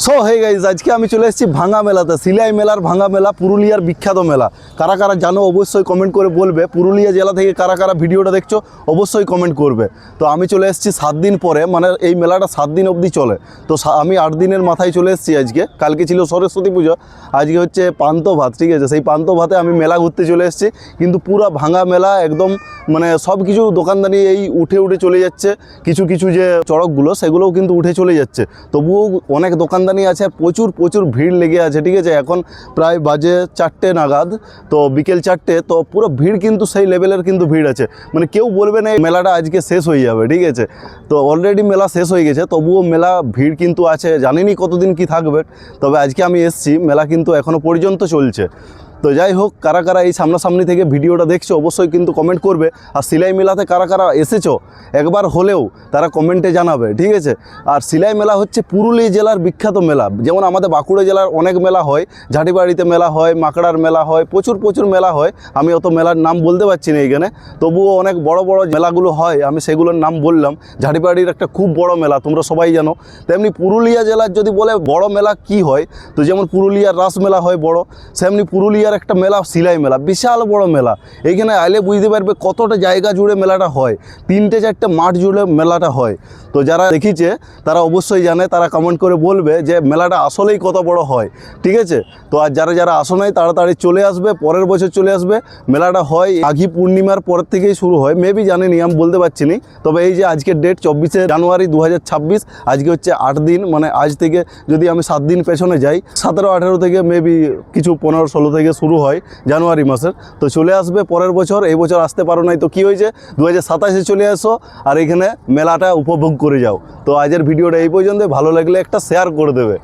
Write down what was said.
So hey guys, আজকে আমি চলে এসেছি ভাঙা মেলাতে। সিলাই মেলার ভাঙা মেলা, পুরুলিয়ার বিখ্যাত মেলা। কারা কারা জানো অবশ্যই কমেন্ট করে বলবে। পুরুলিয়া জেলা থেকে কারা কারা ভিডিওটা দেখছো অবশ্যই কমেন্ট করবে। তো আমি চলে এসেছি 7 দিন পরে, মানে এই মেলাটা 7 দিন অবধি চলে। তো আমি 8 দিনের মাথায় চলে এসেছি আজকে। কালকে ছিল সরস্বতী পুজো, আজকে হচ্ছে পান্তা ভাত, ঠিক আছে। সেই পান্তা ভাতে আমি মেলা ঘুরতে চলে এসেছি, কিন্তু পুরো ভাঙা মেলা একদম, মানে সব কিছু দোকানদানি এই উঠে উঠে চলে যাচ্ছে। কিছু কিছু যে চড়কগুলো সেগুলোও কিন্তু উঠে চলে যাচ্ছে, তবুও অনেক দোকানদানি আছে, প্রচুর প্রচুর ভিড় লেগে আছে, ঠিক আছে। এখন প্রায় বাজে 4টে নাগাদ, তো বিকেল 4টে, তো পুরো ভিড় কিন্তু সেই লেভেলের কিন্তু ভিড় আছে। মানে কেউ বলবে না এই মেলাটা আজকে শেষ হয়ে যাবে, ঠিক আছে। তো অলরেডি মেলা শেষ হয়ে গেছে, তবুও মেলা ভিড় কিন্তু আছে। জানিনি কতদিন কি থাকবে, তবে আজকে আমি এসেছি, মেলা কিন্তু এখনও পর্যন্ত চলছে। তো যাই হোক, কারা কারা এই সামনাসামনি থেকে ভিডিওটা দেখছো অবশ্যই কিন্তু কমেন্ট করবে। আর সিলাই মেলাতে কারা কারা এসেছো একবার হলেও তারা কমেন্টে জানাবে, ঠিক আছে। আর সিলাই মেলা হচ্ছে পুরুলিয়া জেলার বিখ্যাত মেলা। যেমন আমাদের বাঁকুড়া জেলার অনেক মেলা হয়, ঝাঁটিবাড়িতে মেলা হয়, মাকড়ার মেলা হয়, প্রচুর প্রচুর মেলা হয়। আমি অত মেলার নাম বলতে পারছি না এখানে, তবুও অনেক বড় বড় মেলাগুলো হয়, আমি সেগুলোর নাম বললাম। ঝাঁটিবাড়ির একটা খুব বড় মেলা, তোমরা সবাই জানো। তেমনি পুরুলিয়া জেলার যদি বলে বড় মেলা কি হয়, তো যেমন পুরুলিয়ার রাস মেলা হয় বড়, সেমনি পুরুলিয়ার একটা মেলা সিলাই মেলা, বিশাল বড় মেলা। এইখানে আইলে বুঝতে পারবে কতটা জায়গা জুড়ে মেলাটা হয়, 3-4টে মাঠ জুড়ে মেলাটা হয়। তো যারা দেখিছে তারা অবশ্যই জানে, তারা কমেন্ট করে বলবে যে মেলাটা আসলেই কত বড় হয়, ঠিক আছে। তো আর যারা যারা আসো নাই তাড়াতাড়ি চলে আসবে, পরের বছর চলে আসবে। মেলাটা হয় মাঘী পূর্ণিমার পরের থেকেই শুরু হয়, মেবি জানিনি, আমি বলতে পারছি না। তবে এই যে আজকের ডেট 24শে জানুয়ারি 2026, আজকে হচ্ছে 8 দিন, মানে আজ থেকে যদি আমি 7 দিন পেছনে যাই, 17-18 থেকে মেবি কিছু 15-16 থেকে শুরু হয় জানুয়ারি মাসের। তো চলে আসবে পরের বছর, এই বছর আসতে পারো নাই তো কি হয়েছে, 2027-এ চলে আসো আর এখানে মেলাটা উপভোগ করে যাও। তো আজকের ভিডিওটা এই পর্যন্ত, ভালো লাগলে একটা শেয়ার করে দেবে।